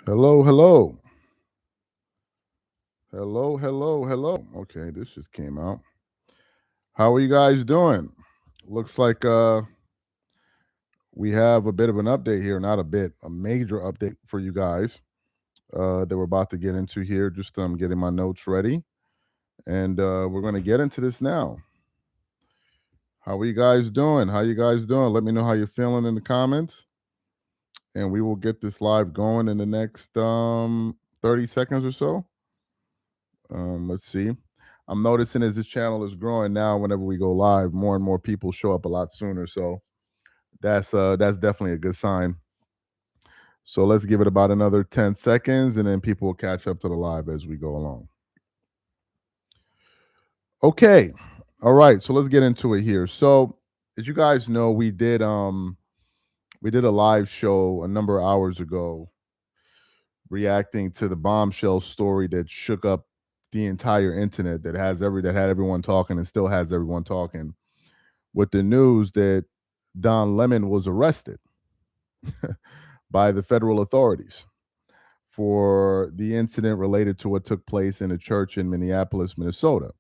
Hello, hello. Hello, hello, hello. Okay, this just came out. How are you guys doing? Looks like we have a bit of an update here, not a bit, a major update for you guys that we're about to get into here. Just getting my notes ready. And we're going to get into this now. How are you guys doing? How you guys doing? Let me know how you're feeling in the comments. And we will get this live going in the next 30 seconds or so. Let's see. I'm noticing as this channel is growing now, whenever we go live, more and more people show up a lot sooner. So that's definitely a good sign. So let's give it about another 10 seconds and then people will catch up to the live as we go along. Okay. All right. So let's get into it here. So as you guys know, we did a live show a number of hours ago reacting to the bombshell story that shook up the entire internet that had everyone talking and still has everyone talking with the news that Don Lemon was arrested by the federal authorities for the incident related to what took place in a church in Minneapolis, Minnesota.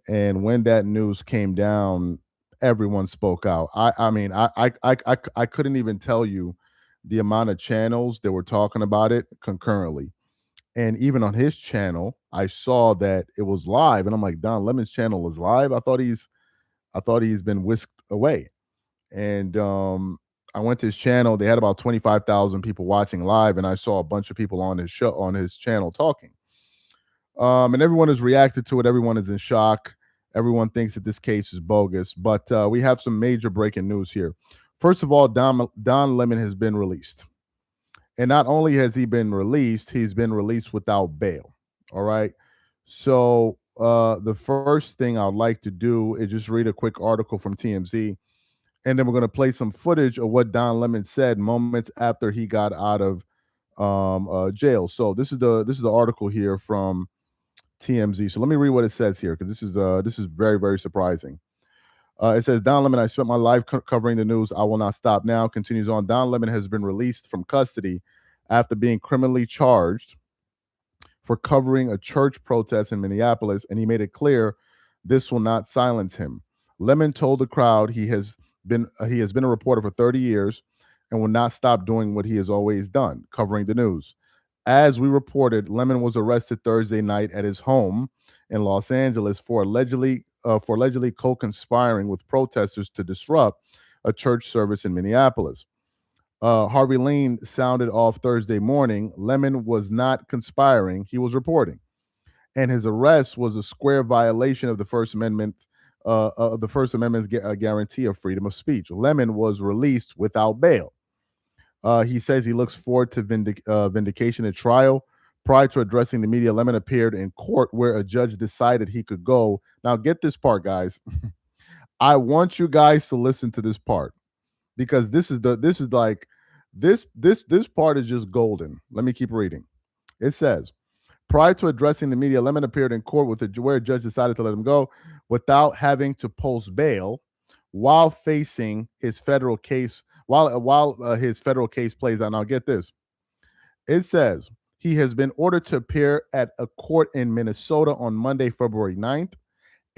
And when that news came down, everyone spoke out. I couldn't even tell you the amount of channels that were talking about it concurrently. And even on his channel, I saw that it was live, and I'm like, Don Lemon's channel is live. I thought he's been whisked away. And I went to his channel. They had about 25,000 people watching live, and I saw a bunch of people on his channel talking. And everyone has reacted to it. Everyone is in shock. Everyone thinks that this case is bogus. But we have some major breaking news here. First of all, Don Lemon has been released. And not only has he been released, he's been released without bail. All right. So the first thing I'd like to do is just read a quick article from TMZ, and then we're going to play some footage of what Don Lemon said moments after he got out of jail. So this is the article here from TMZ. So let me read what it says here because this is very, very surprising. It says, Don Lemon, I spent my life covering the news. I will not stop now. Continues on. Don Lemon has been released from custody after being criminally charged for covering a church protest in Minneapolis, and he made it clear this will not silence him. Lemon told the crowd he has been a reporter for 30 years and will not stop doing what he has always done, covering the news. As we reported, Lemon was arrested Thursday night at his home in Los Angeles for allegedly co-conspiring with protesters to disrupt a church service in Minneapolis. Harvey Lane sounded off Thursday morning. Lemon was not conspiring; he was reporting, and his arrest was a square violation of the First Amendment. Of the First Amendment's guarantee of freedom of speech. Lemon was released without bail. He says he looks forward to vindication at trial. Prior to addressing the media, Lemon appeared in court where a judge decided he could go. Now, get this part, guys. I want you guys to listen to this part because this part is just golden. Let me keep reading. It says, prior to addressing the media, Lemon appeared in court where a judge decided to let him go without having to post bail while facing his federal case. While his federal case plays out. Now, get this. It says he has been ordered to appear at a court in Minnesota on Monday, February 9th,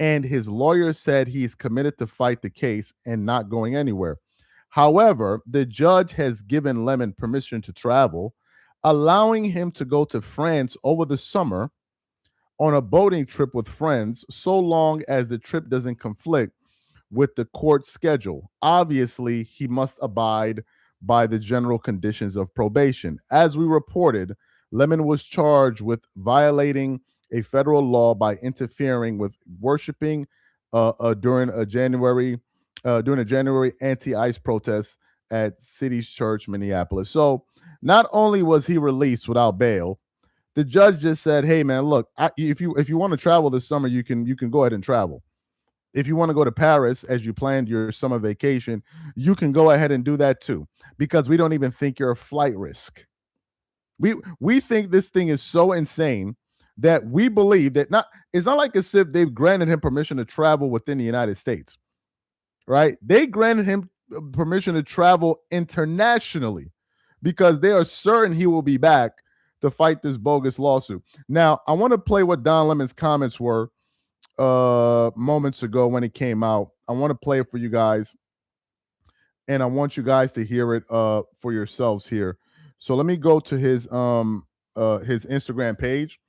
and his lawyer said he's committed to fight the case and not going anywhere. However, the judge has given Lemon permission to travel, allowing him to go to France over the summer on a boating trip with friends, so long as the trip doesn't conflict with the court schedule. Obviously, he must abide by the general conditions of probation. As we reported, Lemon was charged with violating a federal law by interfering with worshiping during a January anti-ICE protest at City's Church, Minneapolis. So not only was he released without bail, the judge just said, "Hey, man, look, if you want to travel this summer, you can go ahead and travel. If you want to go to Paris as you planned your summer vacation, you can go ahead and do that too, because we don't even think you're a flight risk. We think this thing is so insane that we believe that it's not like as if they've granted him permission to travel within the United States, right? They granted him permission to travel internationally because they are certain he will be back to fight this bogus lawsuit. Now, I want to play what Don Lemon's comments were moments ago when it came out. I want to play it for you guys, and I want you guys to hear it for yourselves here. So let me go to his Instagram page,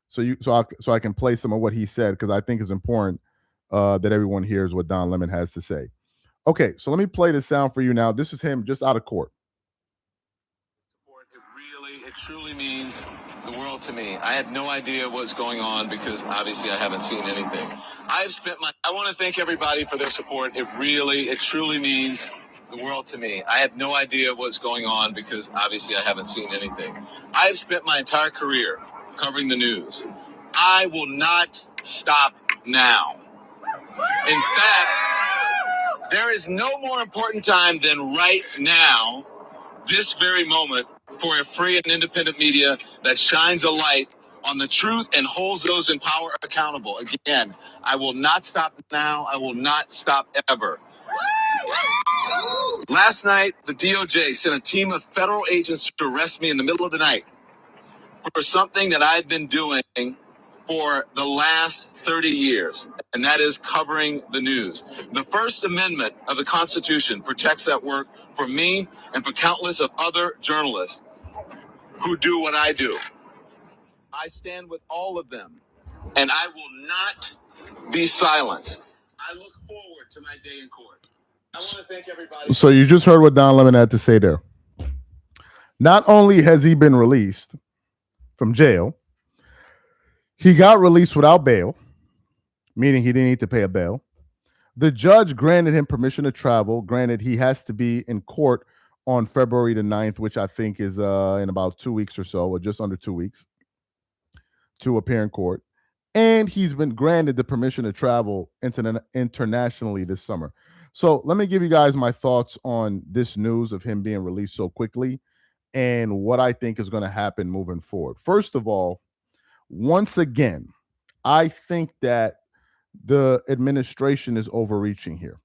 so I can play some of what he said, because I think it's important that everyone hears what Don Lemon has to say. Okay, so let me play this sound for you now. This is him just out of court. It truly means the world to me. I had no idea what's going on because obviously I haven't seen anything. I want to thank everybody for their support. It truly means the world to me. I have no idea what's going on because obviously I haven't seen anything. I have spent my entire career covering the news. I will not stop now. In fact, there is no more important time than right now, this very moment, for a free and independent media that shines a light on the truth and holds those in power accountable. Again, I will not stop now. I will not stop ever. Last night, the DOJ sent a team of federal agents to arrest me in the middle of the night for something that I've been doing for the last 30 years, and that is covering the news. The First Amendment of the Constitution protects that work for me and for countless of other journalists who do what I do. I stand with all of them, and I will not be silenced. I look forward to my day in court. I want to thank everybody. So you just heard what Don Lemon had to say there. Not only has he been released from jail, he got released without bail, meaning he didn't need to pay a bail. The judge granted him permission to travel. Granted, he has to be in court on February the 9th, which I think is in about 2 weeks or so, or just under 2 weeks, to appear in court. And he's been granted the permission to travel internationally this summer. So let me give you guys my thoughts on this news of him being released so quickly and what I think is going to happen moving forward. First of all, once again, I think that the administration is overreaching here.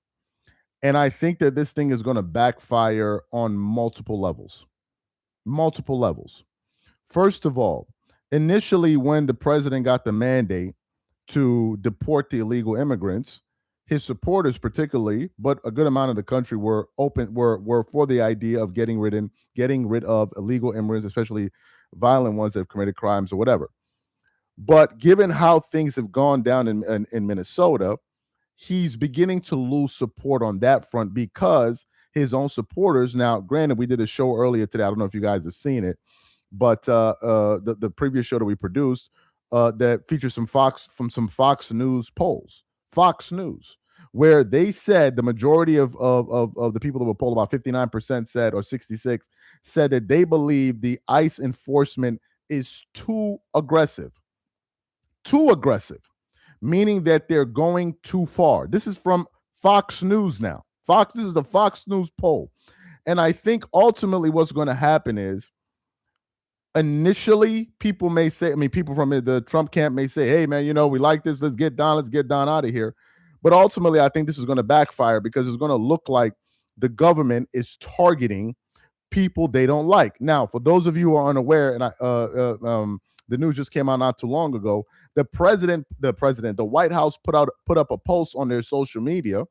And I think that this thing is going to backfire on multiple levels. Multiple levels. First of all, initially, when the president got the mandate to deport the illegal immigrants, his supporters particularly, but a good amount of the country were for the idea of getting rid of illegal immigrants, especially violent ones that have committed crimes or whatever. But given how things have gone down in Minnesota, he's beginning to lose support on that front because his own supporters. Now, granted, we did a show earlier today. I don't know if you guys have seen it, but the previous show that we produced that features some Fox News polls, Fox News, where they said the majority of the people that were polled, about 59% said, or 66, said that they believe the ICE enforcement is too aggressive, meaning that they're going too far. This is from Fox News now. This is the Fox News poll. And I think ultimately what's going to happen is, initially, people may say, people from the Trump camp may say, hey, man, we like this. Let's get Don out of here. But ultimately, I think this is going to backfire because it's going to look like the government is targeting people they don't like. Now, for those of you who are unaware, and the news just came out not too long ago, the White House put up a post on their social media,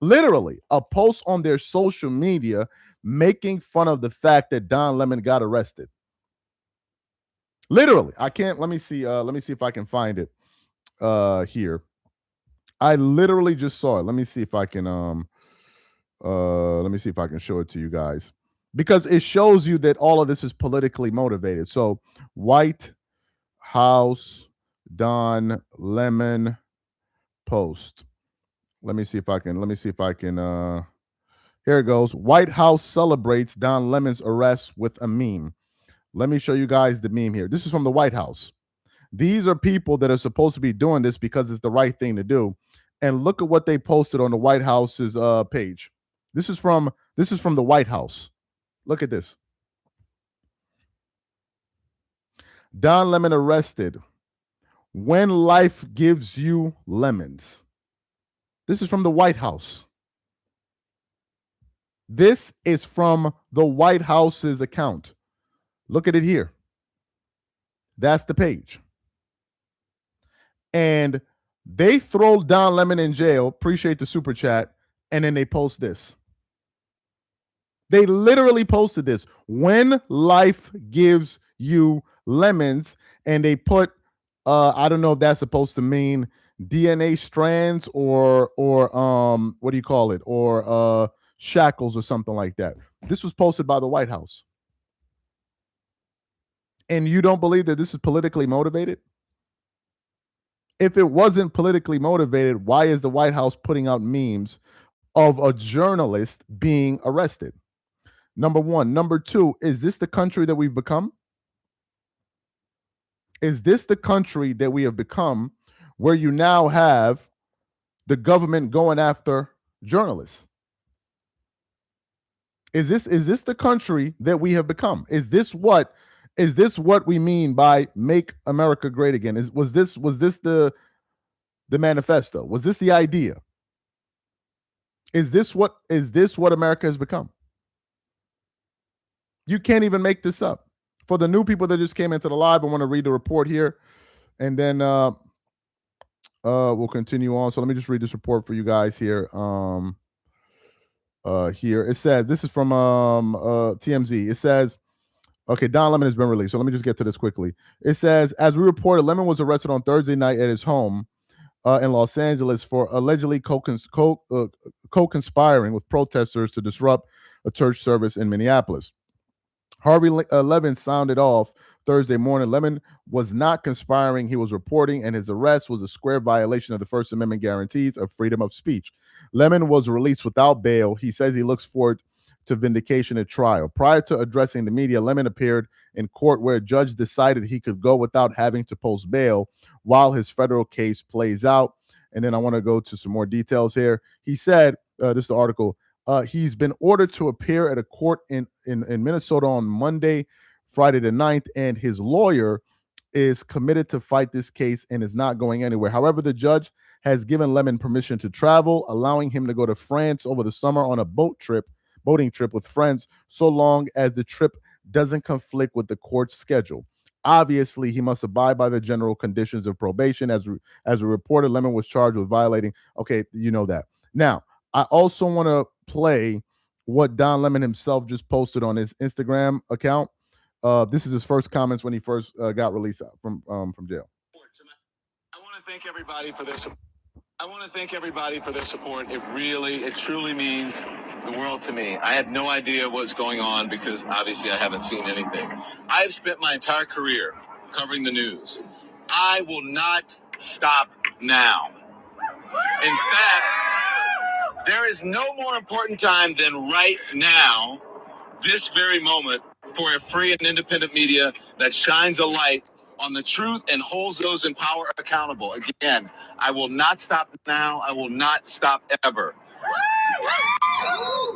literally a post on their social media, making fun of the fact that Don Lemon got arrested. Literally, I can't. Let me see if I can find it here. I literally just saw it. Let me see if I can show it to you guys, because it shows you that all of this is politically motivated. So, White House Don Lemon post. Let me see if I can. Here it goes. White House celebrates Don Lemon's arrest with a meme. Let me show you guys the meme here. This is from the White House. These are people that are supposed to be doing this because it's the right thing to do. And look at what they posted on the White House's page. This is from the White House. Look at this. Don Lemon arrested. When life gives you lemons. This is from the White House. This is from the White House's account. Look at it here. That's the page. And they throw Don Lemon in jail. Appreciate the super chat. And then they post this. They literally posted this. When life gives you lemons, and they put I don't know if that's supposed to mean DNA strands or what do you call it? Or shackles or something like that. This was posted by the White House. And you don't believe that this is politically motivated? If it wasn't politically motivated, why is the White House putting out memes of a journalist being arrested? Number one. Number two, is this the country that we've become? Is this the country that we have become where you now have the government going after journalists? Is this the country that we have become? Is this what we mean by make America great again? Was this the manifesto? Was this the idea? Is this what America has become? You can't even make this up. For the new people that just came into the live, I want to read the report here, and then we'll continue on. So let me just read this report for you guys here. Here it says, this is from TMZ. It says, okay, Don Lemon has been released. So let me just get to this quickly. It says, as we reported, Lemon was arrested on Thursday night at his home in Los Angeles for allegedly co-conspiring with protesters to disrupt a church service in Minneapolis. Harvey Levin sounded off Thursday morning. Lemon was not conspiring. He was reporting, and his arrest was a square violation of the First Amendment guarantees of freedom of speech. Lemon was released without bail. He says he looks forward to vindication at trial. Prior to addressing the media, Lemon appeared in court where a judge decided he could go without having to post bail while his federal case plays out. And then I want to go to some more details here. He said, this is the article, he's been ordered to appear at a court in Minnesota on Monday, Friday the 9th, and his lawyer is committed to fight this case and is not going anywhere. However, the judge has given Lemon permission to travel, allowing him to go to France over the summer on a boating trip with friends, so long as the trip doesn't conflict with the court's schedule. Obviously, he must abide by the general conditions of probation. As a reporter, Lemon was charged with violating. Okay, you know that. Now, I also want to play what Don Lemon himself just posted on his Instagram account. This is his first comments when he first got released from jail. I want to thank everybody for their support. It truly means the world to me. I had no idea what's going on because obviously I haven't seen anything. I've spent my entire career covering the news. I will not stop now. In fact, there is no more important time than right now, this very moment, for a free and independent media that shines a light on the truth and holds those in power accountable. Again, I will not stop now. I will not stop ever.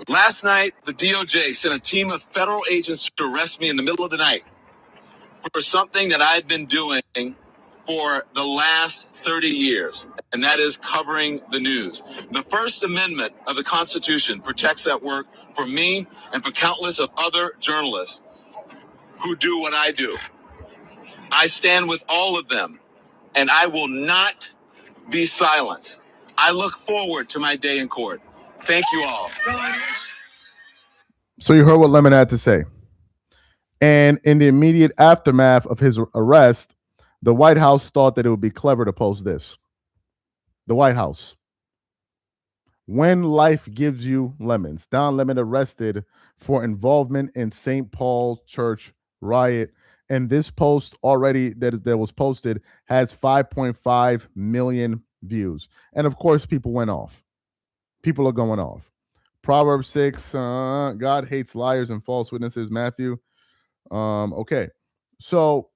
Last night, the DOJ sent a team of federal agents to arrest me in the middle of the night for something that I've been doing for the last 30 years, and that is covering the news. The First Amendment of the Constitution protects that work for me and for countless of other journalists who do what I do. I stand with all of them, and I will not be silenced. I look forward to my day in court. Thank you all. So you heard what Lemon had to say. And in the immediate aftermath of his arrest, the White House thought that it would be clever to post this. The White House. When life gives you lemons. Don Lemon arrested for involvement in St. Paul Church riot. And this post already that was posted has 5.5 million views. And of course, people went off. People are going off. Proverbs 6, God hates liars and false witnesses. Matthew. Okay. So,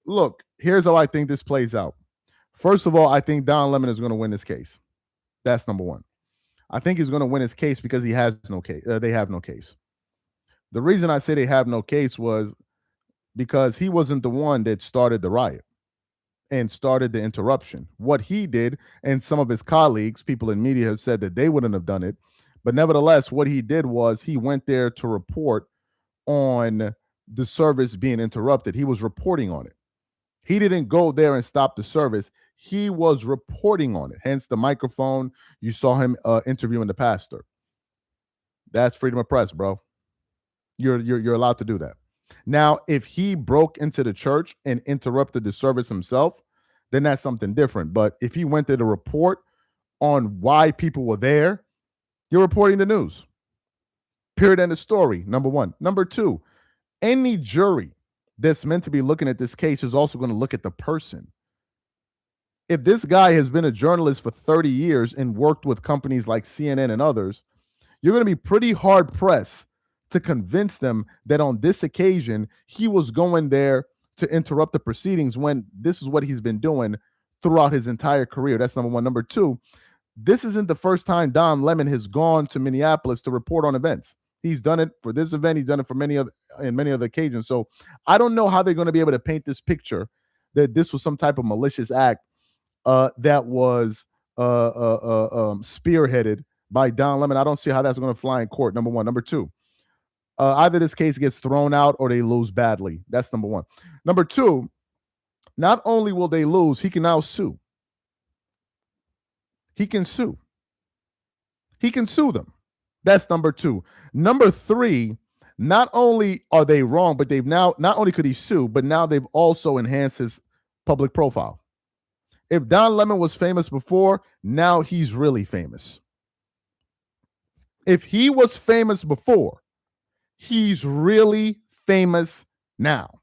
look, here's how I think this plays out. First of all, I think Don Lemon is going to win this case. That's number one. I think he's going to win his case because he has no case. They have no case. The reason I say they have no case was because he wasn't the one that started the riot and started the interruption. What he did, and some of his colleagues, people in media, have said that they wouldn't have done it. But nevertheless, what he did was he went there to report on the service being interrupted. He was reporting on it. He didn't go there and stop the service. He was reporting on it. Hence the microphone. You saw him interviewing the pastor. That's freedom of press, bro. You're allowed to do that. Now, if he broke into the church and interrupted the service himself, then that's something different. But if he went there to report on why people were there, you're reporting the news. Period. End of story. Number one. Number two, any jury that's meant to be looking at this case is also going to look at the person. If this guy has been a journalist for 30 years and worked with companies like CNN and others, you're going to be pretty hard pressed to convince them that on this occasion he was going there to interrupt the proceedings when this is what he's been doing throughout his entire career. That's number one. Number two, this isn't the first time Don Lemon has gone to Minneapolis to report on events. He's done it for this event. He's done it for many other occasions. So I don't know how they're going to be able to paint this picture that this was some type of malicious act that was spearheaded by Don Lemon. I don't see how that's going to fly in court. Number one. Number two, either this case gets thrown out or they lose badly. That's number one. Number two, not only will they lose, he can now sue. He can sue. He can sue them. That's number two. Number three, not only are they wrong, but they've now, not only could he sue, but now they've also enhanced his public profile. If Don Lemon was famous before, now he's really famous. If he was famous before, he's really famous now.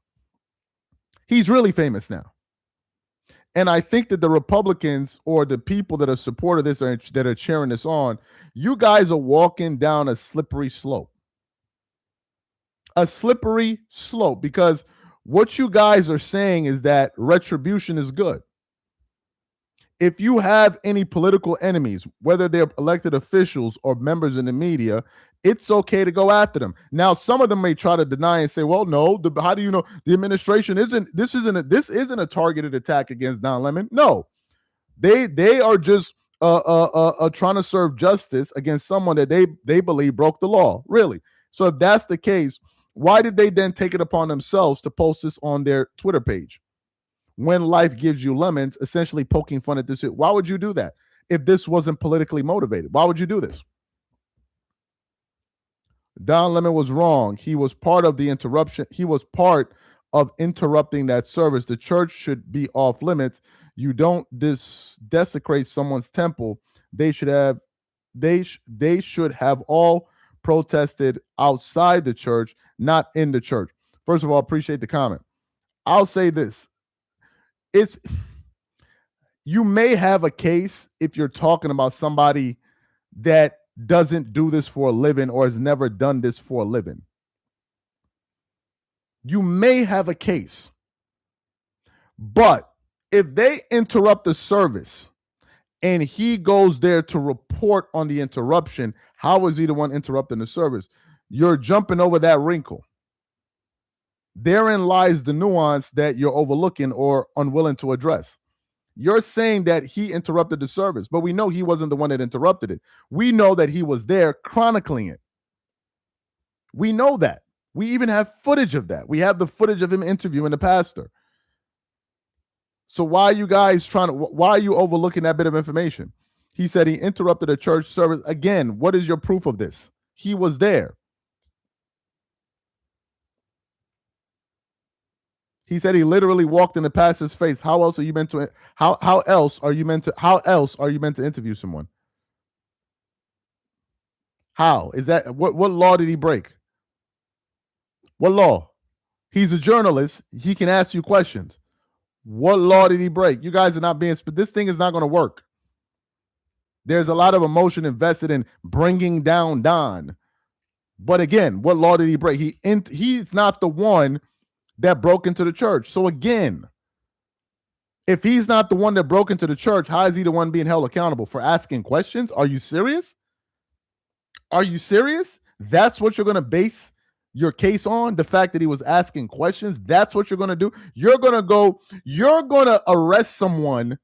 He's really famous now. And I think that the Republicans or the people that are supporting this or that are cheering this on, you guys are walking down a slippery slope. A slippery slope, because what you guys are saying is that retribution is good. If you have any political enemies, whether they're elected officials or members in the media, it's okay to go after them. Now, some of them may try to deny and say, well, no, how do you know the administration this isn't a targeted attack against Don Lemon? No, they are just trying to serve justice against someone that they believe broke the law, really. So if that's the case, why did they then take it upon themselves to post this on their Twitter page? When life gives you lemons, essentially poking fun at this. Why would you do that if this wasn't politically motivated? Why would you do this? Don Lemon was wrong. He was part of the interruption. He was part of interrupting that service. The church should be off limits. You don't desecrate someone's temple. They should have all protested outside the church, not in the church. First of all, appreciate the comment. I'll say this. You may have a case if you're talking about somebody that doesn't do this for a living or has never done this for a living. You may have a case. But if they interrupt the service and he goes there to report on the interruption, how is he the one interrupting the service? You're jumping over that wrinkle. Therein lies the nuance that you're overlooking or unwilling to address. You're saying that he interrupted the service, but we know he wasn't the one that interrupted it. We know that he was there chronicling it. We know that. We even have footage of that. We have the footage of him interviewing the pastor. So why are you guys why are you overlooking that bit of information? He said he interrupted a church service. Again, what is your proof of this? He was there. He said he literally walked in the pastor's face. How else are you meant to interview someone? How is that? What law did he break? What law? He's a journalist. He can ask you questions. What law did he break? You guys are not being. This thing is not going to work. There's a lot of emotion invested in bringing down Don. But again, what law did he break? He's not the one that broke into the church. So again, if he's not the one that broke into the church, how is he the one being held accountable for asking questions? Are you serious? Are you serious? That's what you're going to base your case on? The fact that he was asking questions? That's what you're going to do? You're going to arrest someone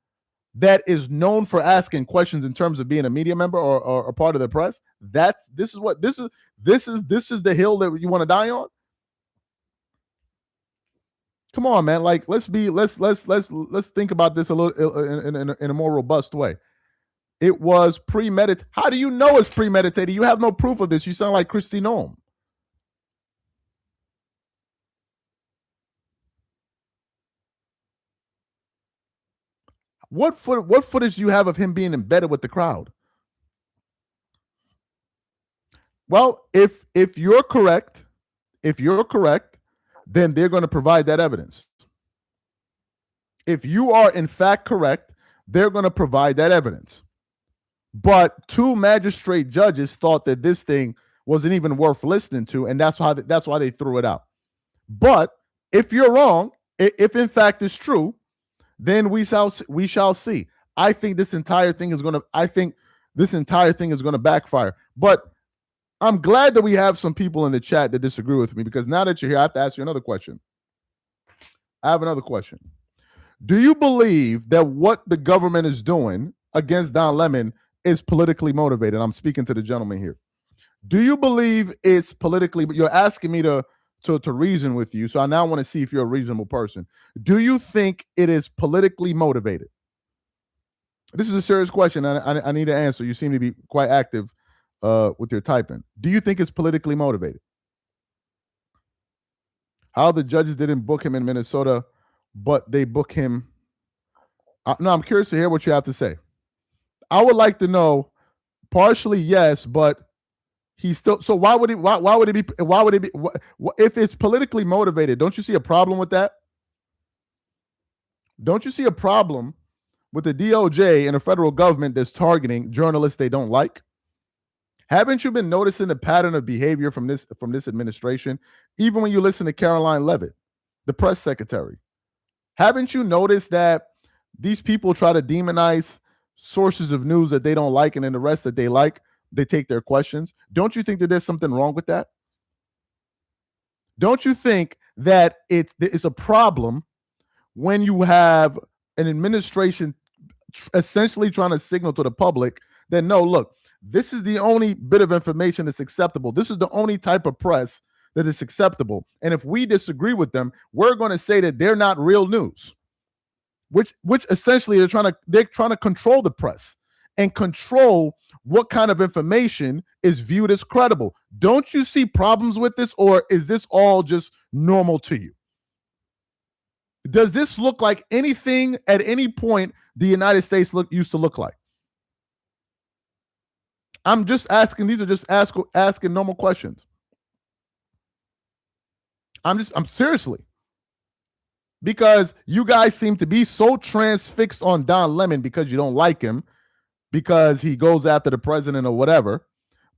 that is known for asking questions in terms of being a media member or part of the press? This is the hill that you want to die on? Come on, man. Like, let's think about this a little in a more robust way. It was premeditated. How do you know it's premeditated? You have no proof of this. You sound like Christy Nome. What footage do you have of him being embedded with the crowd? Well, if you're correct, then they're going to provide that evidence. If you are in fact correct, they're going to provide that evidence. But two magistrate judges thought that this thing wasn't even worth listening to, and that's why they threw it out. But if you're wrong, if in fact it's true, then we shall see. I think this entire thing is going to backfire. But I'm glad that we have some people in the chat that disagree with me, because now that you're here, I have to ask you another question. I have another question. Do you believe that what the government is doing against Don Lemon is politically motivated? I'm speaking to the gentleman here. Do you believe it's politically? You're asking me to reason with you, so I now want to see if you're a reasonable person. Do you think it is politically motivated? This is a serious question. I need an answer. You seem to be quite active with your typing. Do you think it's politically motivated? How the judges didn't book him in Minnesota, but they book him. No, I'm curious to hear what you have to say. I would like to know. Partially, yes, but he's still. So why would it be? If it's politically motivated? Don't you see a problem with that? Don't you see a problem with the DOJ and the federal government that's targeting journalists they don't like? Haven't you been noticing the pattern of behavior from this administration? Even when you listen to Caroline Leavitt, the press secretary, haven't you noticed that these people try to demonize sources of news that they don't like, and then the rest that they like, they take their questions? Don't you think that there's something wrong with that? Don't you think that it's a problem when you have an administration essentially trying to signal to the public that, no, look, this is the only bit of information that's acceptable. This is the only type of press that is acceptable. And if we disagree with them, we're going to say that they're not real news, which essentially they're trying to control the press and control what kind of information is viewed as credible. Don't you see problems with this, or is this all just normal to you? Does this look like anything at any point the United States used to look like? I'm just asking. These are just asking normal questions. I'm seriously, because you guys seem to be so transfixed on Don Lemon because you don't like him, because he goes after the president or whatever,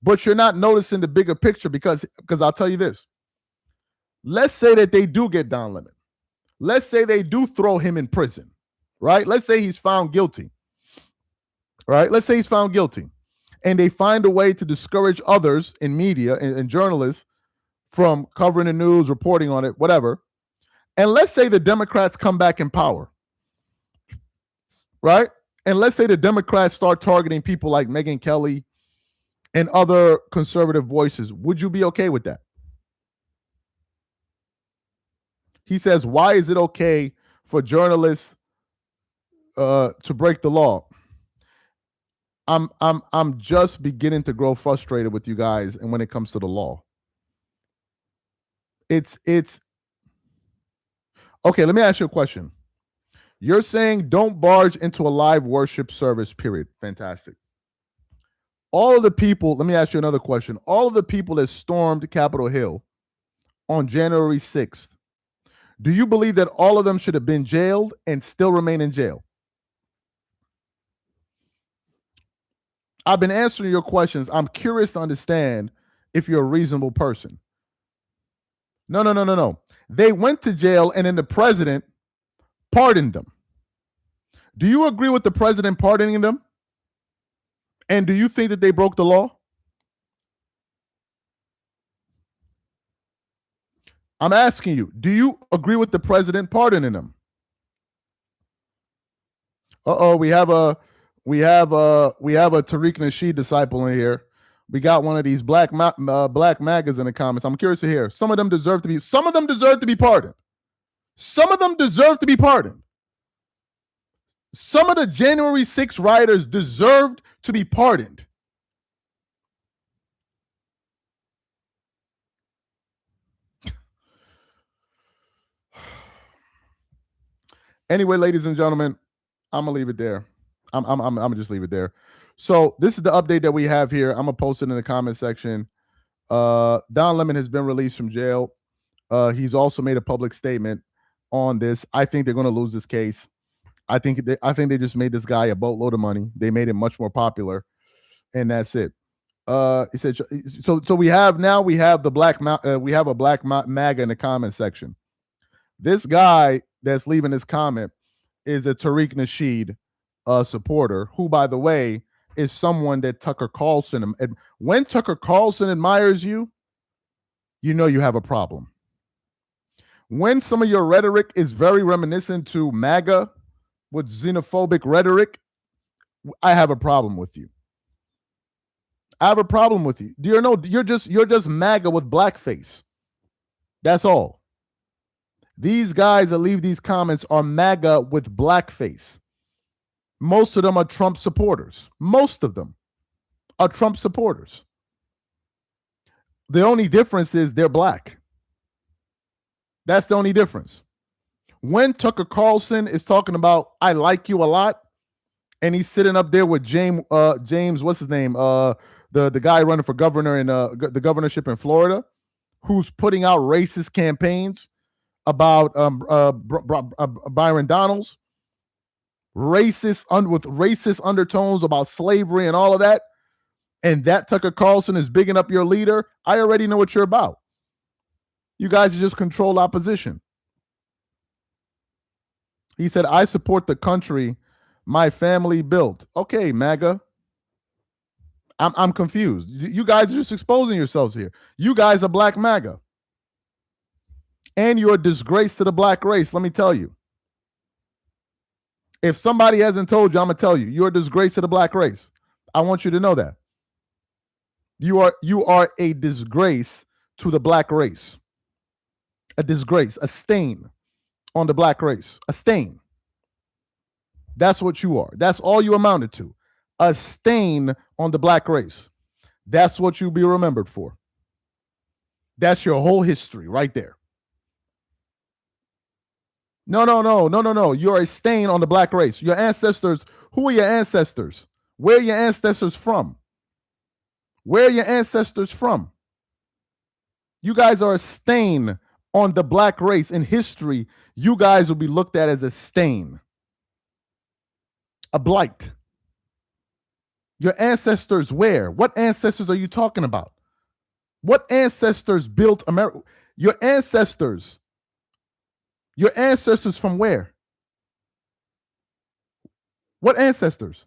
but you're not noticing the bigger picture. Because I'll tell you this. Let's say that they do get Don Lemon. Let's say they do throw him in prison, right? Let's say he's found guilty, right? Let's say he's found guilty, and they find a way to discourage others in media and journalists from covering the news, reporting on it, whatever. And let's say the Democrats come back in power, right? And let's say the Democrats start targeting people like Megyn Kelly and other conservative voices. Would you be okay with that? He says, why is it okay for journalists to break the law? I'm just beginning to grow frustrated with you guys, and when it comes to the law. It's okay. Let me ask you a question. You're saying don't barge into a live worship service, period. Fantastic. All of the people, let me ask you another question. All of the people that stormed Capitol Hill on January 6th, do you believe that all of them should have been jailed and still remain in jail? I've been answering your questions. I'm curious to understand if you're a reasonable person. No. They went to jail, and then the president pardoned them. Do you agree with the president pardoning them? And do you think that they broke the law? I'm asking you, do you agree with the president pardoning them? We have a Tariq Nasheed disciple in here. We got one of these black magas in the comments. I'm curious to hear. Some of them deserve to be pardoned. Some of them deserve to be pardoned. Some of the January 6 rioters deserved to be pardoned. Anyway, ladies and gentlemen, I'm gonna leave it there. I'm gonna just leave it there. So this is the update that we have here. I'm gonna post it in the comment section. Don Lemon has been released from jail. He's also made a public statement on this. I think they're gonna lose this case. I think they just made this guy a boatload of money. They made him much more popular, and that's it. He said so. We have the black we have a black MAGA in the comment section. This guy that's leaving this comment is a Tariq Nasheed supporter, who, by the way, is someone that Tucker Carlson. And when Tucker Carlson admires you, you know you have a problem. When some of your rhetoric is very reminiscent to MAGA with xenophobic rhetoric, I have a problem with you. I have a problem with you. Do you know you're just MAGA with blackface? That's all. These guys that leave these comments are MAGA with blackface. Most of them are Trump supporters. Most of them are Trump supporters. The only difference is they're black. That's the only difference. When Tucker Carlson is talking about "I like you a lot," and he's sitting up there with James, what's his name? The guy running for governor in the governorship in Florida, who's putting out racist campaigns about Byron Donalds, with racist undertones about slavery and all of that, and that Tucker Carlson is bigging up your leader. I already know what you're about. You guys are just controlled opposition. He said, "I support the country my family built." Okay, MAGA. I'm confused. You guys are just exposing yourselves here. You guys are black MAGA. And you're a disgrace to the black race, let me tell you. If somebody hasn't told you, I'm going to tell you. You're a disgrace to the black race. I want you to know that. You are a disgrace to the black race. A disgrace, a stain on the black race. A stain. That's what you are. That's all you amounted to. A stain on the black race. That's what you'll be remembered for. That's your whole history right there. No. You're a stain on the black race. Your ancestors, who are your ancestors? Where are your ancestors from? Where are your ancestors from? You guys are a stain on the black race. In history, you guys will be looked at as a stain. A blight. Your ancestors where? What ancestors are you talking about? What ancestors built America? Your ancestors from where? What ancestors?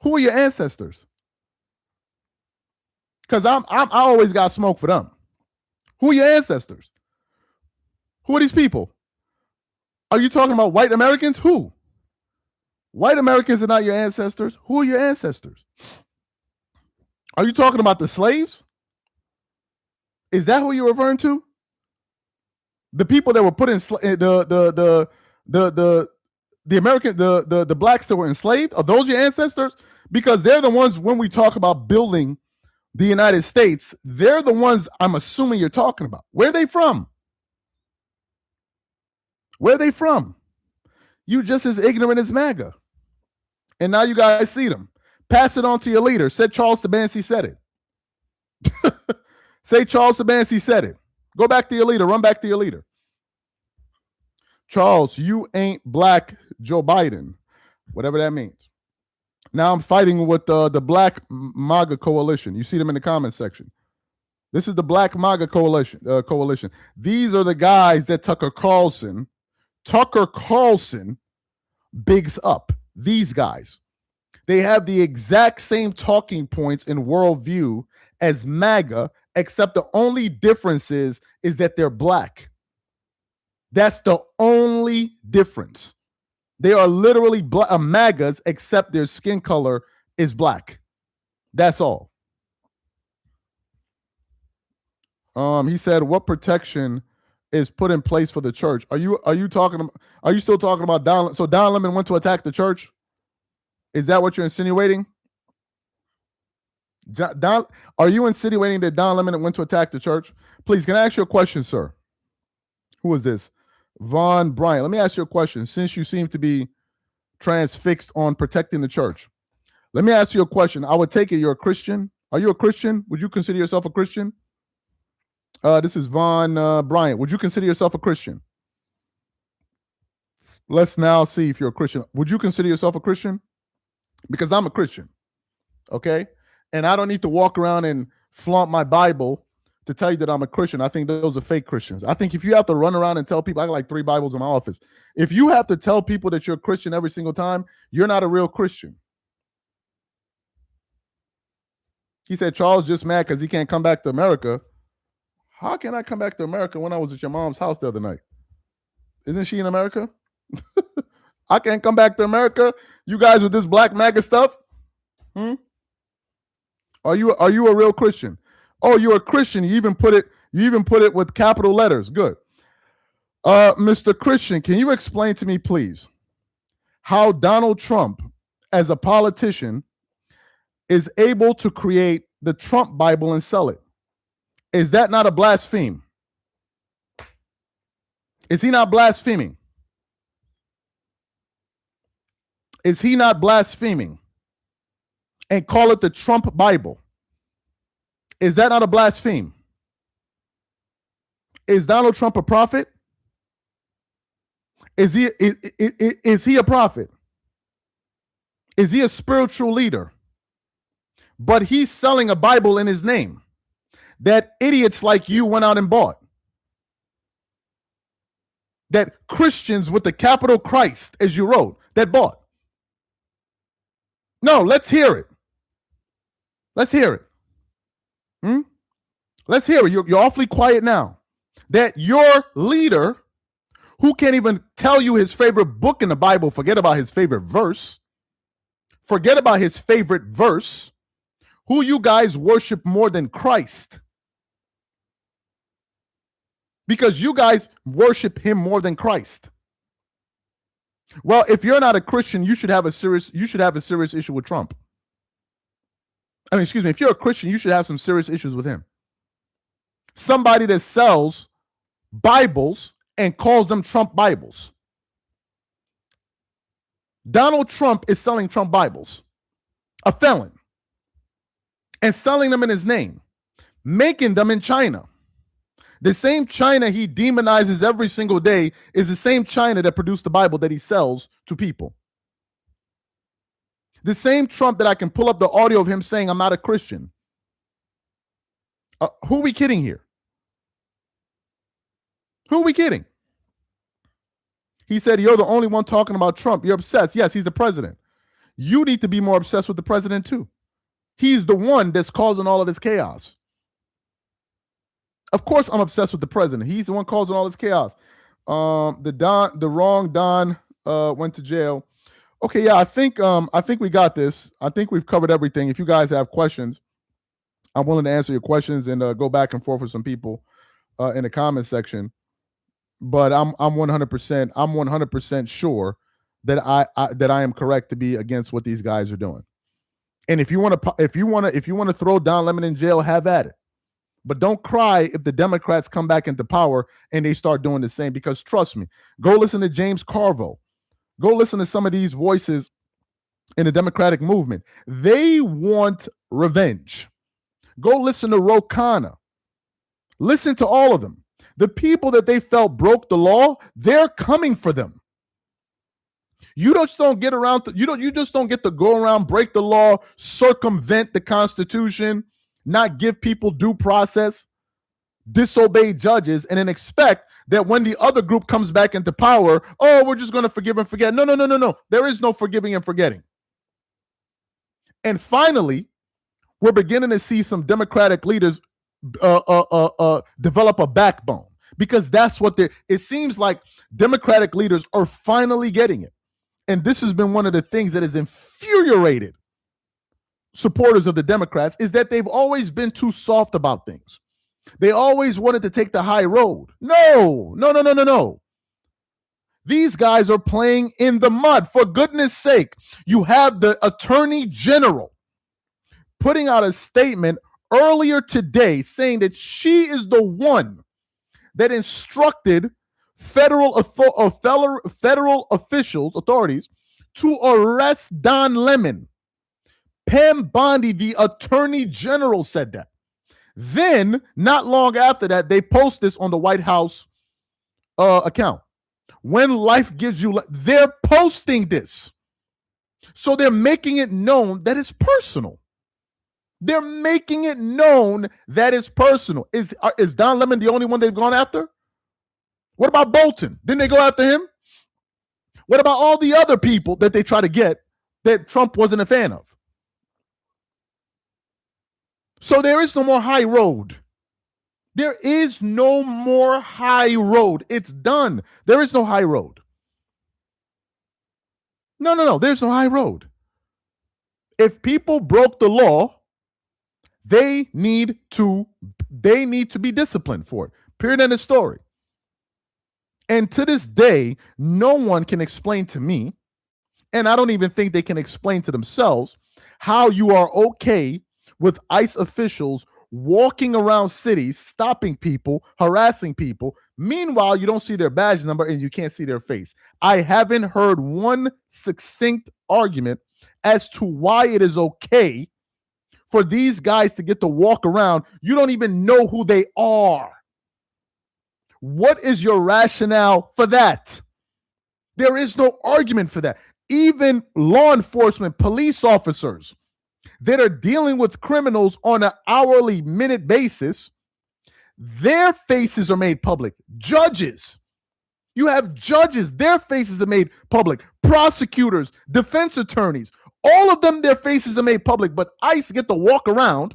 Who are your ancestors? Because I always got smoke for them. Who are your ancestors? Who are these people? Are you talking about white Americans? Who? White Americans are not your ancestors. Who are your ancestors? Are you talking about the slaves? Is that who you're referring to? The people that were put in the blacks that were enslaved? Are those your ancestors? Because they're the ones, when we talk about building the United States, they're the ones I'm assuming you're talking about. Where are they from? Where are they from? You just as ignorant as MAGA. And now you guys see them. Pass it on to your leader. Said Charles Sabansi said it. Say Charles Sabansi said it. Go back to your leader. Run back to your leader. Charles, you ain't black Joe Biden. Whatever that means. Now I'm fighting with the Black MAGA Coalition. You see them in the comment section. This is the Black MAGA Coalition. These are the guys that Tucker Carlson bigs up. These guys. They have the exact same talking points and worldview as MAGA, except the only difference is that they're black. That's the only difference. They are literally MAGAs, except their skin color is black. That's all. He said, what protection is put in place for the church. Are you still talking about Don? So Don Lemon went to attack the church? Is that what you're insinuating? Don, are you insinuating that Don Lemon went to attack the church? Please, can I ask you a question, sir? Who is this? Von Bryant. Let me ask you a question. Since you seem to be transfixed on protecting the church, let me ask you a question. I would take it you're a Christian. Are you a Christian? Would you consider yourself a Christian? This is Von Bryant. Would you consider yourself a Christian? Let's now see if you're a Christian. Would you consider yourself a Christian? Because I'm a Christian, okay? And I don't need to walk around and flaunt my Bible to tell you that I'm a Christian. I think those are fake Christians. I think if you have to run around and tell people, I got like 3 Bibles in my office. If you have to tell people that you're a Christian every single time, you're not a real Christian. He said, Charles just mad because he can't come back to America. How can I come back to America when I was at your mom's house the other night? Isn't she in America? I can't come back to America. You guys with this black MAGA stuff? Are you a real Christian? Oh, you're a Christian. You even put it with capital letters. Good. Mr. Christian, can you explain to me, please, how Donald Trump, as a politician, is able to create the Trump Bible and sell it? Is that not a blaspheme? Is he not blaspheming? Is he not blaspheming? And call it the Trump Bible. Is that not a blaspheme? Is Donald Trump a prophet? Is he a prophet? Is he a spiritual leader? But he's selling a Bible in his name that idiots like you went out and bought. That Christians with the capital Christ, as you wrote, that bought. No, let's hear it. Let's hear it. Let's hear it. You're awfully quiet now. That your leader, who can't even tell you his favorite book in the Bible, forget about his favorite verse, who you guys worship more than Christ. Because you guys worship him more than Christ. Well, if you're not a Christian, you should have a serious issue with Trump. I mean, excuse me, if you're a Christian, you should have some serious issues with him. Somebody that sells Bibles and calls them Trump Bibles. Donald Trump is selling Trump Bibles, a felon, and selling them in his name, making them in China. The same China he demonizes every single day is the same China that produced the Bible that he sells to people. The same Trump that I can pull up the audio of him saying, I'm not a Christian. Who are we kidding here? Who are we kidding? He said, you're the only one talking about Trump. You're obsessed. Yes, he's the president. You need to be more obsessed with the president too. He's the one that's causing all of this chaos. Of course, I'm obsessed with the president. He's the one causing all this chaos. The wrong Don went to jail. Okay, yeah, I think we got this. I think we've covered everything. If you guys have questions, I'm willing to answer your questions and go back and forth with some people in the comment section. But I'm 100% sure that I am correct to be against what these guys are doing. And if you want to throw Don Lemon in jail, have at it. But don't cry if the Democrats come back into power and they start doing the same, because trust me, go listen to James Carville. Go listen to some of these voices in the Democratic movement. They want revenge. Go listen to Ro Khanna. Listen to all of them. The people that they felt broke the law, they're coming for them. You just don't get around to, you just don't get to go around, break the law, circumvent the Constitution, not give people due process, disobey judges, and then expect that when the other group comes back into power, oh, we're just going to forgive and forget. No. There is no forgiving and forgetting. And finally, we're beginning to see some Democratic leaders develop a backbone, because that's what it seems like Democratic leaders are finally getting it. And this has been one of the things that has infuriated supporters of the Democrats, is that they've always been too soft about things. They always wanted to take the high road. No, no, no, no, no, no. These guys are playing in the mud. For goodness sake, you have the Attorney General putting out a statement earlier today saying that she is the one that instructed federal authorities to arrest Don Lemon. Pam Bondi, the Attorney General, said that. Then, not long after that, they post this on the White House account. When life gives you, they're posting this. So they're making it known that it's personal. They're making it known that it's personal. Is Don Lemon the only one they've gone after? What about Bolton? Didn't they go after him? What about all the other people that they try to get that Trump wasn't a fan of? So there is no more high road. There is no more high road. It's done. There is no high road. No. There's no high road. If people broke the law, they need to be disciplined for it. Period. End of story. And to this day, no one can explain to me, and I don't even think they can explain to themselves, how you are okay with ICE officials walking around cities, stopping people, harassing people. Meanwhile, you don't see their badge number and you can't see their face. I haven't heard one succinct argument as to why it is okay for these guys to get to walk around. You don't even know who they are. What is your rationale for that? There is no argument for that. Even law enforcement, police officers that are dealing with criminals on an hourly minute basis, their faces are made public. Judges, you have judges, their faces are made public. Prosecutors, defense attorneys, all of them, their faces are made public, but ICE get to walk around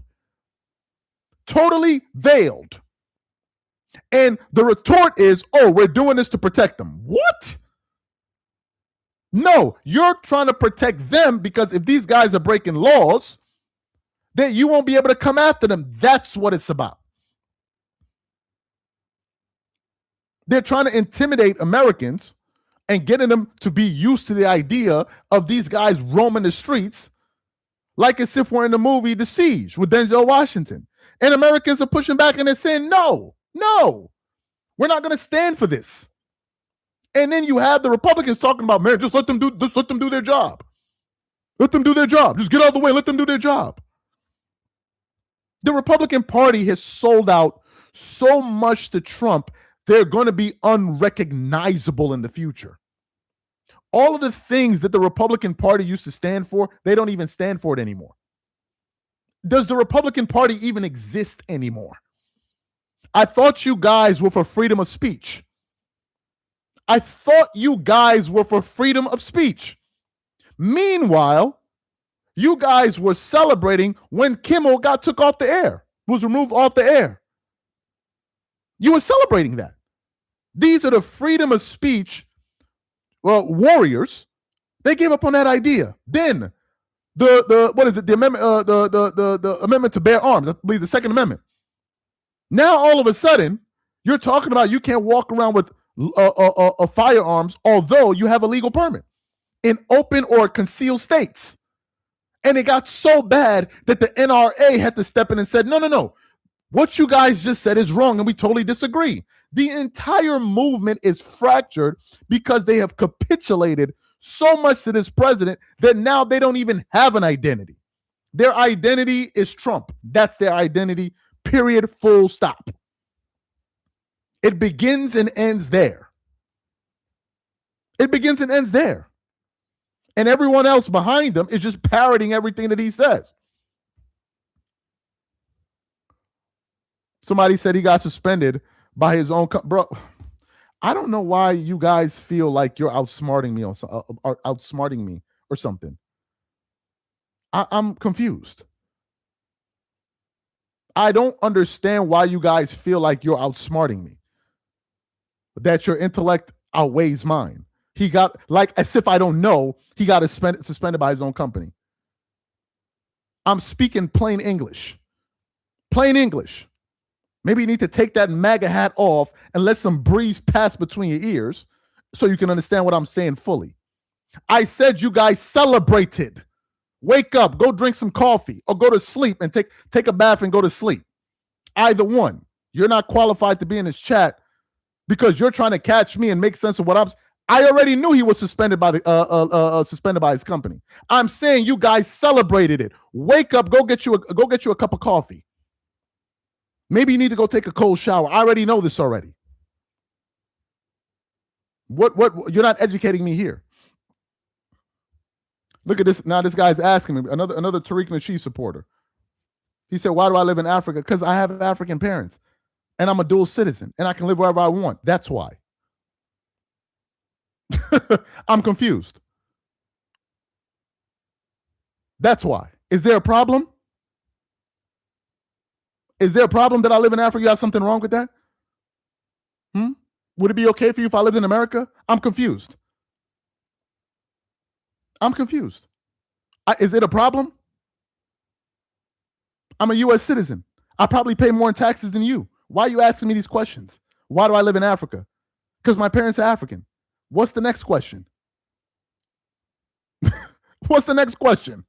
totally veiled. And the retort is, oh, we're doing this to protect them. What? No, you're trying to protect them because if these guys are breaking laws, then you won't be able to come after them. That's what it's about. They're trying to intimidate Americans and getting them to be used to the idea of these guys roaming the streets like as if we're in the movie The Siege with Denzel Washington. And Americans are pushing back and they're saying, no, we're not going to stand for this. And then you have the Republicans talking about, man, just let them do their job. Let them do their job. Just get out of the way. Let them do their job. The Republican Party has sold out so much to Trump, they're going to be unrecognizable in the future. All of the things that the Republican Party used to stand for, they don't even stand for it anymore. Does the Republican Party even exist anymore? I thought you guys were for freedom of speech. Meanwhile, you guys were celebrating when Kimmel took off the air, was removed off the air. You were celebrating that. These are the freedom of speech warriors. They gave up on that idea. Then the amendment, the amendment to bear arms, I believe the Second Amendment. Now all of a sudden, you're talking about you can't walk around with firearms, although you have a legal permit in open or concealed states. And it got so bad that the NRA had to step in and said, no. What you guys just said is wrong, and we totally disagree. The entire movement is fractured because they have capitulated so much to this president that now they don't even have an identity. Their identity is Trump. That's their identity, period, full stop. It begins and ends there. And everyone else behind him is just parroting everything that he says. Somebody said he got suspended by his own bro. I don't know why you guys feel like you're outsmarting me or something. I'm confused. I don't understand why you guys feel like you're outsmarting me. That your intellect outweighs mine. He got, like, as if I don't know, he got suspended by his own company. I'm speaking plain English. Plain English. Maybe you need to take that MAGA hat off and let some breeze pass between your ears so you can understand what I'm saying fully. I said you guys celebrated. Wake up, go drink some coffee, or go to sleep and take a bath and go to sleep. Either one. You're not qualified to be in this chat because you're trying to catch me and make sense of what I already knew he was suspended by his company. I'm saying you guys celebrated it. Wake up, go get you a cup of coffee. Maybe you need to go take a cold shower. I already know this already. What you're not educating me here. Look at this. Now this guy's asking me, another Tariq Nasheed supporter. He said, why do I live in Africa? Because I have African parents and I'm a dual citizen and I can live wherever I want. That's why. I'm confused. That's why. Is there a problem? Is there a problem that I live in Africa? You have something wrong with that? Would it be okay for you if I lived in America? I'm confused. Is it a problem? I'm a U.S. citizen. I probably pay more in taxes than you. Why are you asking me these questions? Why do I live in Africa? Because my parents are African. What's the next question? What's the next question?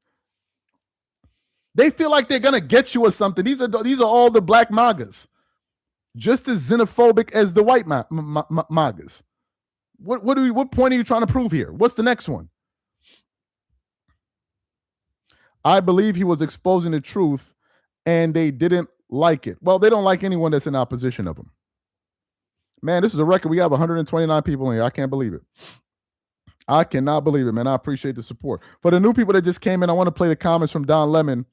They feel like they're gonna get you or something. These are all the black MAGAs, just as xenophobic as the white MAGAs. What point are you trying to prove here? What's the next one? I believe he was exposing the truth, and they didn't like it. Well, they don't like anyone that's in opposition of him. Man, this is a record. We have 129 people in here. I can't believe it. I cannot believe it, man. I appreciate the support. For the new people that just came in, I want to play the comments from Don Lemon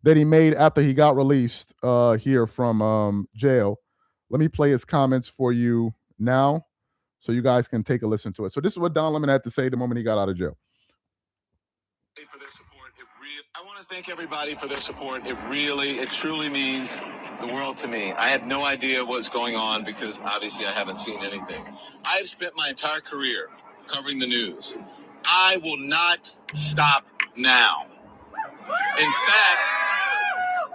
that he made after he got released here from jail. Let me play his comments for you now so you guys can take a listen to it. So this is what Don Lemon had to say the moment he got out of jail. I want to thank everybody for their support. It truly means the world to me. I had no idea what's going on because obviously I haven't seen anything. I have spent my entire career covering the news. I will not stop now. In fact,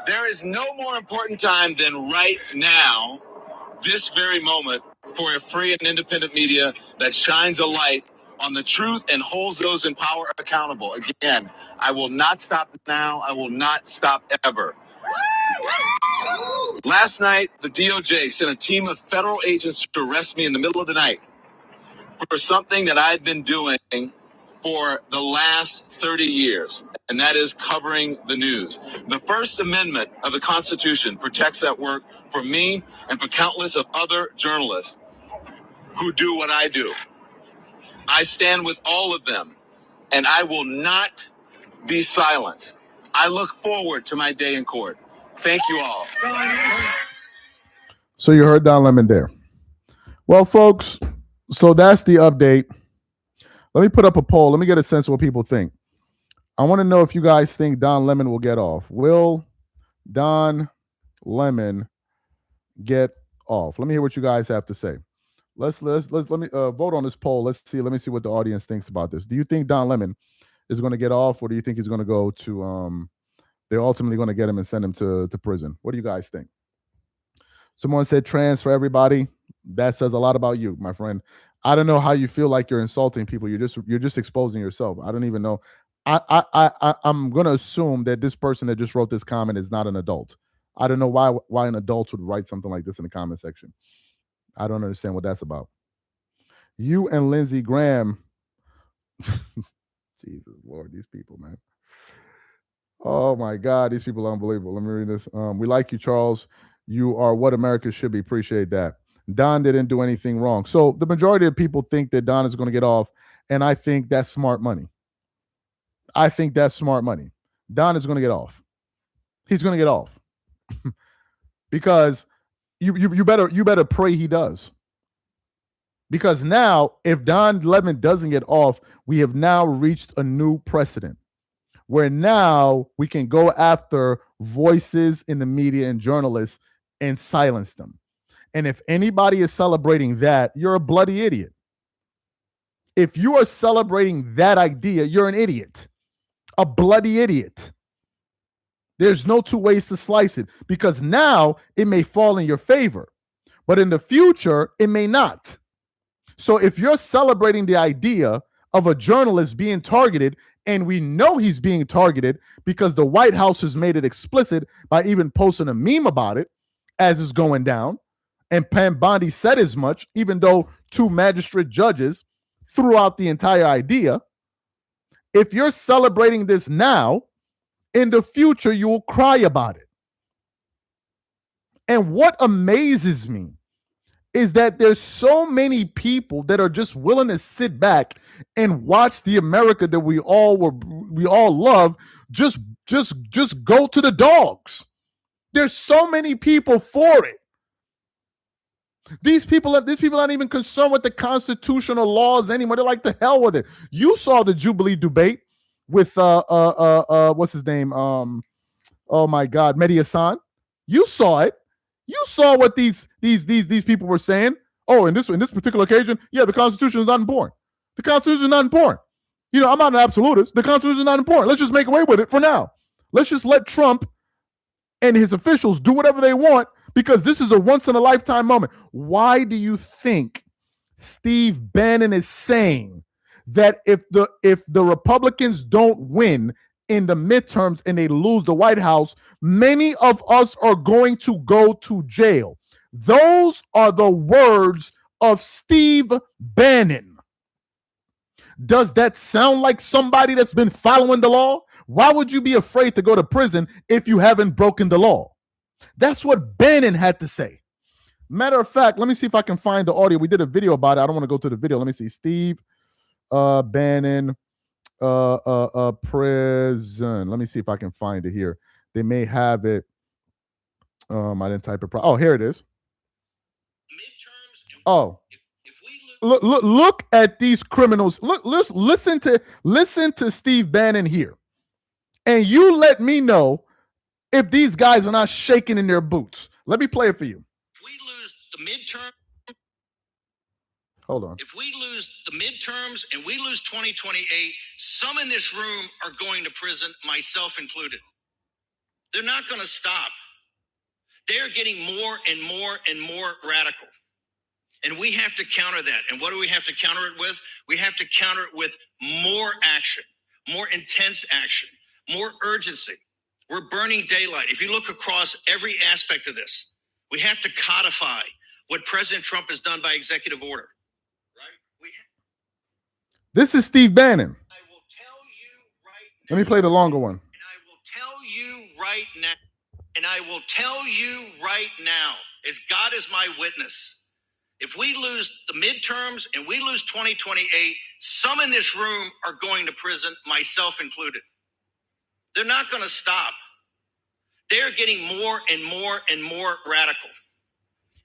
there is no more important time than right now, this very moment, for a free and independent media that shines a light on the truth and holds those in power accountable. Again, I will not stop now. I will not stop ever. Last night, the DOJ sent a team of federal agents to arrest me in the middle of the night for something that I've been doing for the last 30 years, and that is covering the news. The First Amendment of the Constitution protects that work for me and for countless of other journalists who do what I do. I stand with all of them, and I will not be silenced. I look forward to my day in court. Thank you all. So you heard Don Lemon there. Well, folks, so that's the update. Let me put up a poll. Let me get a sense of what people think. I want to know if you guys think Don Lemon will get off. Will Don Lemon get off? Let me hear what you guys have to say. Let me vote on this poll. Let me see what the audience thinks about this. Do you think Don Lemon is going to get off, or do you think he's going to go to they're ultimately going to get him and send him to prison? What do you guys think? Someone said trans for everybody. That says a lot about you, my friend. I don't know how you feel like you're insulting people. You're just exposing yourself. I don't even know. I'm going to assume that this person that just wrote this comment is not an adult. I don't know why an adult would write something like this in the comment section. I don't understand what that's about. You and Lindsey Graham. Jesus Lord, these people, man. Oh my God, these people are unbelievable. Let me read this. We like you, Charles. You are what America should be. Appreciate that. Don didn't do anything wrong. So the majority of people think that Don is going to get off, and I think that's smart money. Don is going to get off. He's going to get off because you better pray he does. Because now, if Don Lemon doesn't get off, we have now reached a new precedent where now we can go after voices in the media and journalists and silence them. And if anybody is celebrating that, you're a bloody idiot. If you are celebrating that idea, you're an idiot, a bloody idiot. There's no two ways to slice it, because now it may fall in your favor, but in the future, it may not. So if you're celebrating the idea of a journalist being targeted, and we know he's being targeted because the White House has made it explicit by even posting a meme about it as it's going down, and Pam Bondi said as much, even though two magistrate judges threw out the entire idea. If you're celebrating this now, in the future, you will cry about it. And what amazes me is that there's so many people that are just willing to sit back and watch the America that we all love just go to the dogs. There's so many people for it. These people aren't even concerned with the constitutional laws anymore. They're like, the hell with it. You saw the Jubilee debate with what's his name? Oh my God, Mehdi Hassan. You saw it. You saw what these people were saying. Oh, in this particular occasion, yeah, the Constitution is not important. The Constitution is not important. You know, I'm not an absolutist. The Constitution is not important. Let's just make away with it for now. Let's just let Trump and his officials do whatever they want, because this is a once in a lifetime moment. Why do you think Steve Bannon is saying that if the Republicans don't win in the midterms and they lose the White House, many of us are going to go to jail? Those are the words of Steve Bannon. Does that sound like somebody that's been following the law? Why would you be afraid to go to prison if you haven't broken the law? That's what Bannon had to say. Matter of fact, let me see if I can find the audio. We did a video about it. I don't want to go through the video. Let me see. Steve Bannon prison. Let me see if I can find it here. They may have it. I didn't type it. Oh, here it is. Oh, look at these criminals. Listen to Steve Bannon here, and you let me know if these guys are not shaking in their boots. Let me play it for you. If we lose the midterm, hold on. If we lose the midterms and we lose 2028, some in this room are going to prison, myself included. They're not going to stop. They're getting more and more and more radical. And we have to counter that. And what do we have to counter it with? We have to counter it with more action, more intense action, more urgency. We're burning daylight. If you look across every aspect of this, we have to codify what President Trump has done by executive order. Right? This is Steve Bannon. I will tell you right now. Let me play the longer one. And I will tell you right now. And I will tell you right now, as God is my witness, if we lose the midterms and we lose 2028, some in this room are going to prison, myself included. They're not going to stop. They're getting more and more and more radical.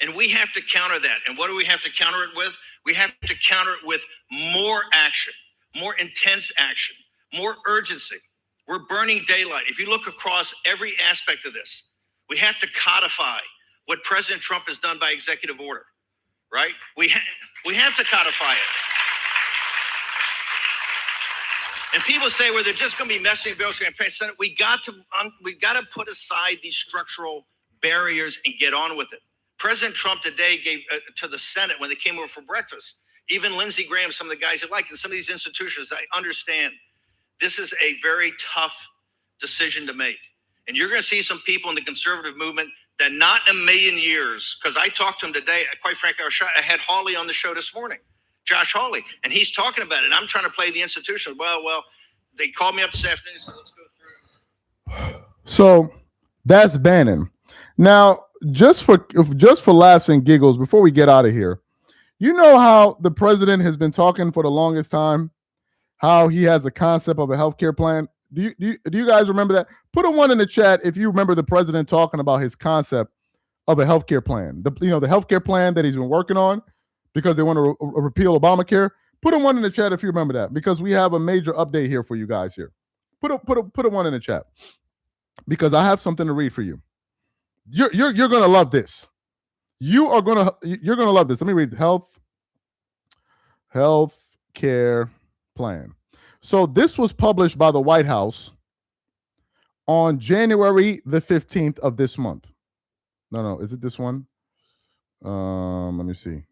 And we have to counter that. And what do we have to counter it with? We have to counter it with more action, more intense action, more urgency. We're burning daylight. If you look across every aspect of this, we have to codify what President Trump has done by executive order, right? We have to codify it. And people say, well, they're just going to be messing bills going to pass Senate. We got to put aside these structural barriers and get on with it. President Trump today gave to the Senate when they came over for breakfast. Even Lindsey Graham, some of the guys that like, and some of these institutions, I understand this is a very tough decision to make. And you're going to see some people in the conservative movement that not in a million years, because I talked to him today, quite frankly, I had Hawley on the show this morning. Josh Hawley, and he's talking about it. And I'm trying to play the institution. Well, they called me up this afternoon and said, let's go through. So that's Bannon. Now, just for laughs and giggles, before we get out of here, you know how the president has been talking for the longest time, how he has a concept of a healthcare plan. Do you guys remember that? Put a 1 in the chat if you remember the president talking about his concept of a healthcare plan. The healthcare plan that he's been working on, because they want to repeal Obamacare. Put a 1 in the chat if you remember that, because we have a major update here for you guys here. Put a 1 in the chat, because I have something to read for you. You're gonna love this. You're gonna love this. Let me read health care plan. So this was published by the White House on January the 15th of this month. No, is it this one? Let me see.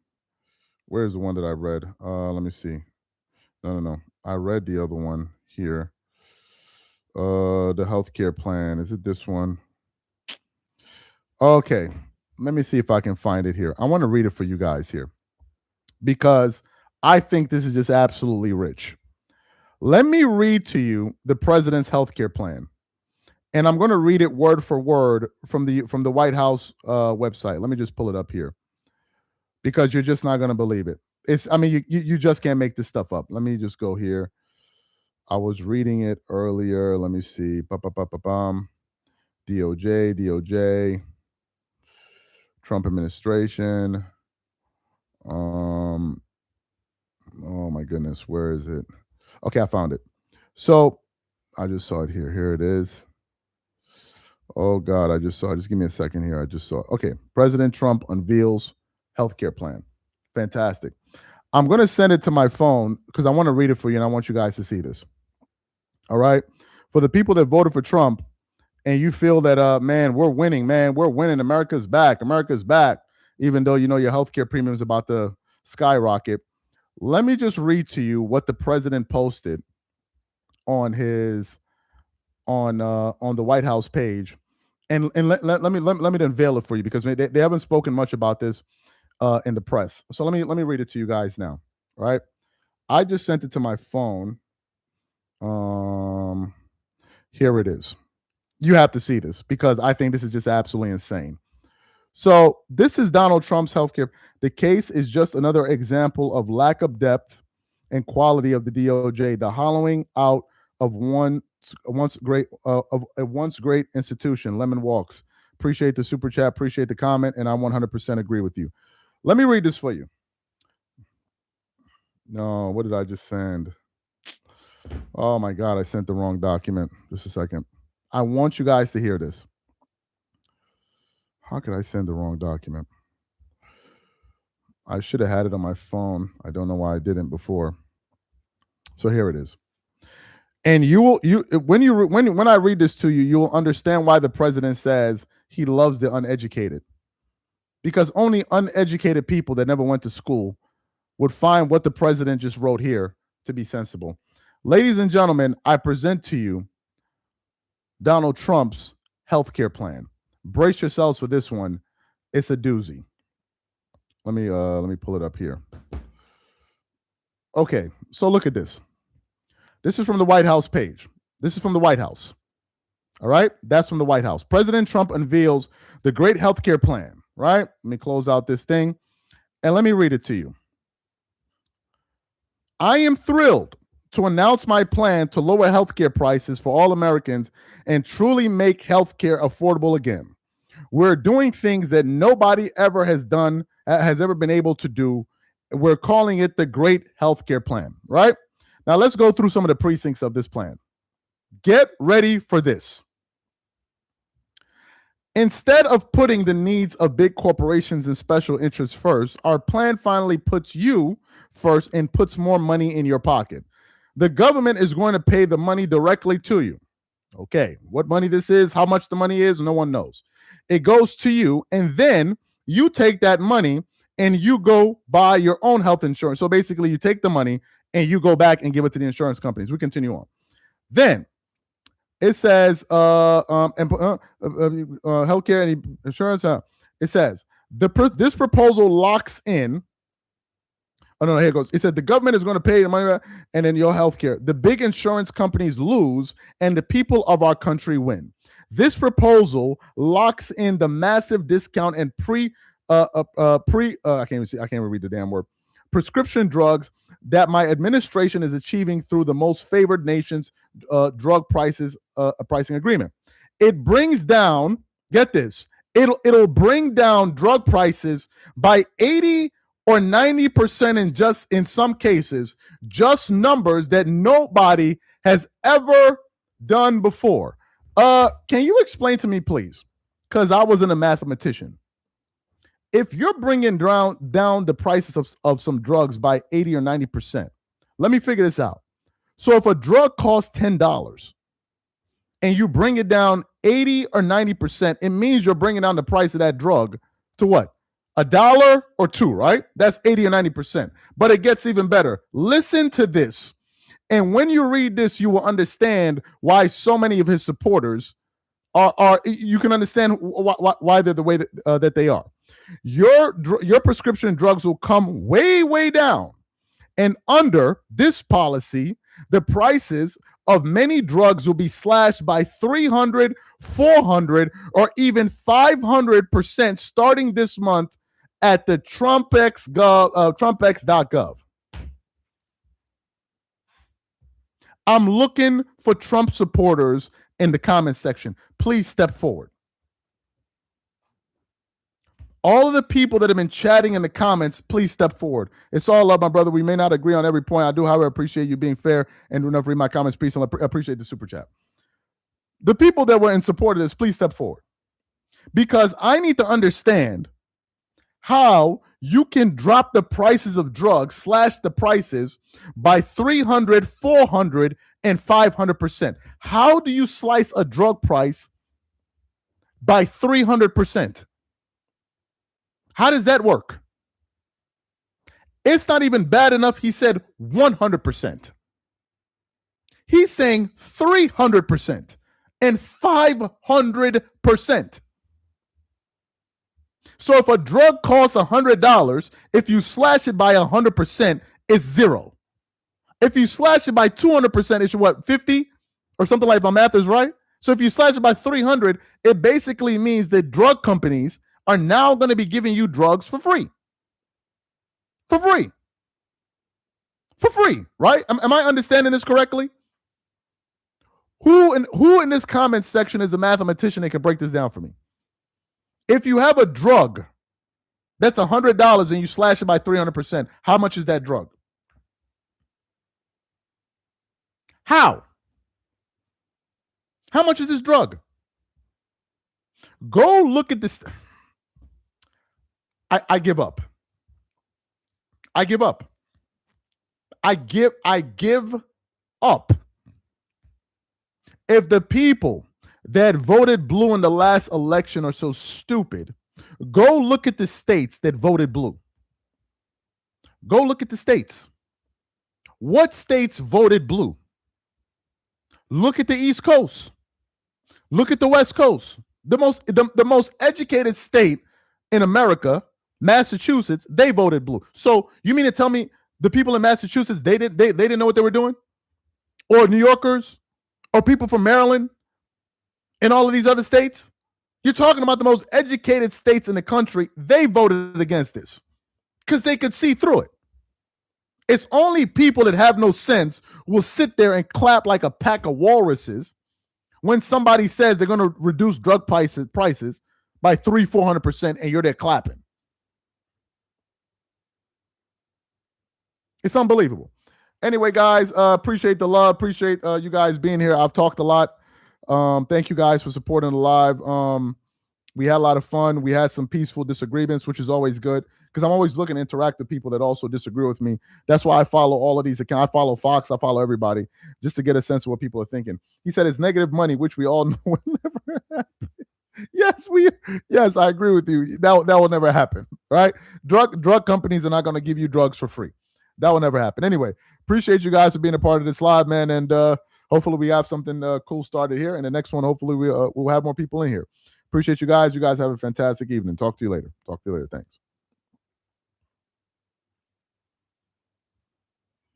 Where's the one that I read? Let me see. No. I read the other one here. The healthcare plan. Is it this one? Okay. Let me see if I can find it here. I want to read it for you guys here because I think this is just absolutely rich. Let me read to you the president's healthcare plan. And I'm going to read it word for word from the White House website. Let me just pull it up here because you're just not going to believe it. You just can't make this stuff up. Let me just go here. I was reading it earlier. Let me see. DOJ, Trump administration. Oh my goodness, where is it? Okay, I found it. So I just saw it here. Here it is. Oh God, I just saw it. Just give me a second here. I just saw it. Okay, President Trump unveils healthcare plan. Fantastic. I'm going to send it to my phone because I want to read it for you and I want you guys to see this. All right. For the people that voted for Trump and you feel that, man, we're winning, America's back. Even though you know your healthcare premium is about to skyrocket. Let me just read to you what the president posted on his on the White House page, and let me unveil it for you because they haven't spoken much about this in the press. So let me read it to you guys now. All right, I just sent it to my phone. Here it is. You have to see this because I think this is just absolutely insane. So this is Donald Trump's healthcare. The case is just another example of lack of depth and quality of the DOJ, the hollowing out of once great of a once great institution. Lemon Walks. Appreciate the super chat. Appreciate the comment, and I 100% agree with you. Let me read this for you. No, what did I just send? Oh my God, I sent the wrong document. Just a second. I want you guys to hear this. How could I send the wrong document? I should have had it on my phone. I don't know why I didn't before. So here it is. And when I read this to you, you will understand why the president says he loves the uneducated. Because only uneducated people that never went to school would find what the president just wrote here to be sensible. Ladies and gentlemen, I present to you Donald Trump's healthcare plan. Brace yourselves for this one. It's a doozy. Let me pull it up here. Okay, so look at this. This is from the White House page. This is from the White House. All right, that's from the White House. President Trump unveils the great healthcare plan. Right? Let me close out this thing and let me read it to you. I am thrilled to announce my plan to lower healthcare prices for all Americans and truly make healthcare affordable again. We're doing things that nobody ever has ever been able to do. We're calling it the Great Healthcare Plan, right? Now let's go through some of the precincts of this plan. Get ready for this. Instead of putting the needs of big corporations and special interests first, our plan finally puts you first and puts more money in your pocket. The government is going to pay the money directly to you. Okay, what money this is, how much the money is, no one knows. It goes to you, and then you take that money and you go buy your own health insurance. So basically, you take the money and you go back and give it to the insurance companies. We continue on. Then it says healthcare and insurance. It says this proposal locks in. Oh no, here it goes. It said the government is going to pay the money and then your healthcare. The big insurance companies lose and the people of our country win. This proposal locks in the massive discount and I can't even read the damn word. Prescription drugs that my administration is achieving through the most favored nation's drug pricing agreement. It brings down, get this, it'll bring down drug prices by 80 or 90% in some cases, just numbers that nobody has ever done before. Can you explain to me, please? Because I wasn't a mathematician. If you're bringing down the prices of some drugs by 80 or 90%, let me figure this out. So if a drug costs $10 and you bring it down 80 or 90%, it means you're bringing down the price of that drug to what? $1 or $2, right? That's 80 or 90%. But it gets even better. Listen to this. And when you read this, you will understand why so many of his supporters are you can understand why they're the way that they are. Your prescription drugs will come way, way down. And under this policy, the prices of many drugs will be slashed by 300, 400, or even 500% starting this month at the Trumpex.gov. I'm looking for Trump supporters in the comment section. Please step forward. All of the people that have been chatting in the comments, please step forward. It's all love, my brother. We may not agree on every point. I do, however, appreciate you being fair and do enough to read my comments. Peace, and appreciate the super chat. The people that were in support of this, please step forward. Because I need to understand how you can drop the prices of drugs, slash the prices by 300, 400, and 500%. How do you slice a drug price by 300%? How does that work? It's not even bad enough. He said 100%. He's saying 300% and 500%. So if a drug costs $100, if you slash it by 100%, it's zero. If you slash it by 200%, it's what, 50 or something like, my math is right. So if you slash it by 300, it basically means that drug companies are now going to be giving you drugs for free. For free. For free, right? Am I understanding this correctly? Who in this comment section is a mathematician that can break this down for me? If you have a drug that's $100 and you slash it by 300%, how much is that drug? How? How much is this drug? Go look at this. I give up. I give up. I give up. If the people that voted blue in the last election are so stupid, go look at the states that voted blue. Go look at the states. What states voted blue? Look at the East Coast. Look at the West Coast. The most educated state in America, Massachusetts, they voted blue. So you mean to tell me the people in Massachusetts, they didn't know what they were doing? Or New Yorkers? Or people from Maryland? And all of these other states? You're talking about the most educated states in the country. They voted against this because they could see through it. It's only people that have no sense will sit there and clap like a pack of walruses when somebody says they're going to reduce drug prices by 300-400%, and you're there clapping. It's unbelievable. Anyway, guys, appreciate the love. Appreciate you guys being here. I've talked a lot. Thank you guys for supporting the live. We had a lot of fun. We had some peaceful disagreements, which is always good because I'm always looking to interact with people that also disagree with me. That's why I follow all of these accounts. I follow Fox. I follow everybody just to get a sense of what people are thinking. He said it's negative money, which we all know will never happen. Yes, I agree with you. That will never happen, right? Drug companies are not going to give you drugs for free. That will never happen. Anyway, appreciate you guys for being a part of this live, man. And hopefully we have something cool started here. And the next one, hopefully we'll have more people in here. Appreciate you guys. You guys have a fantastic evening. Talk to you later. Thanks.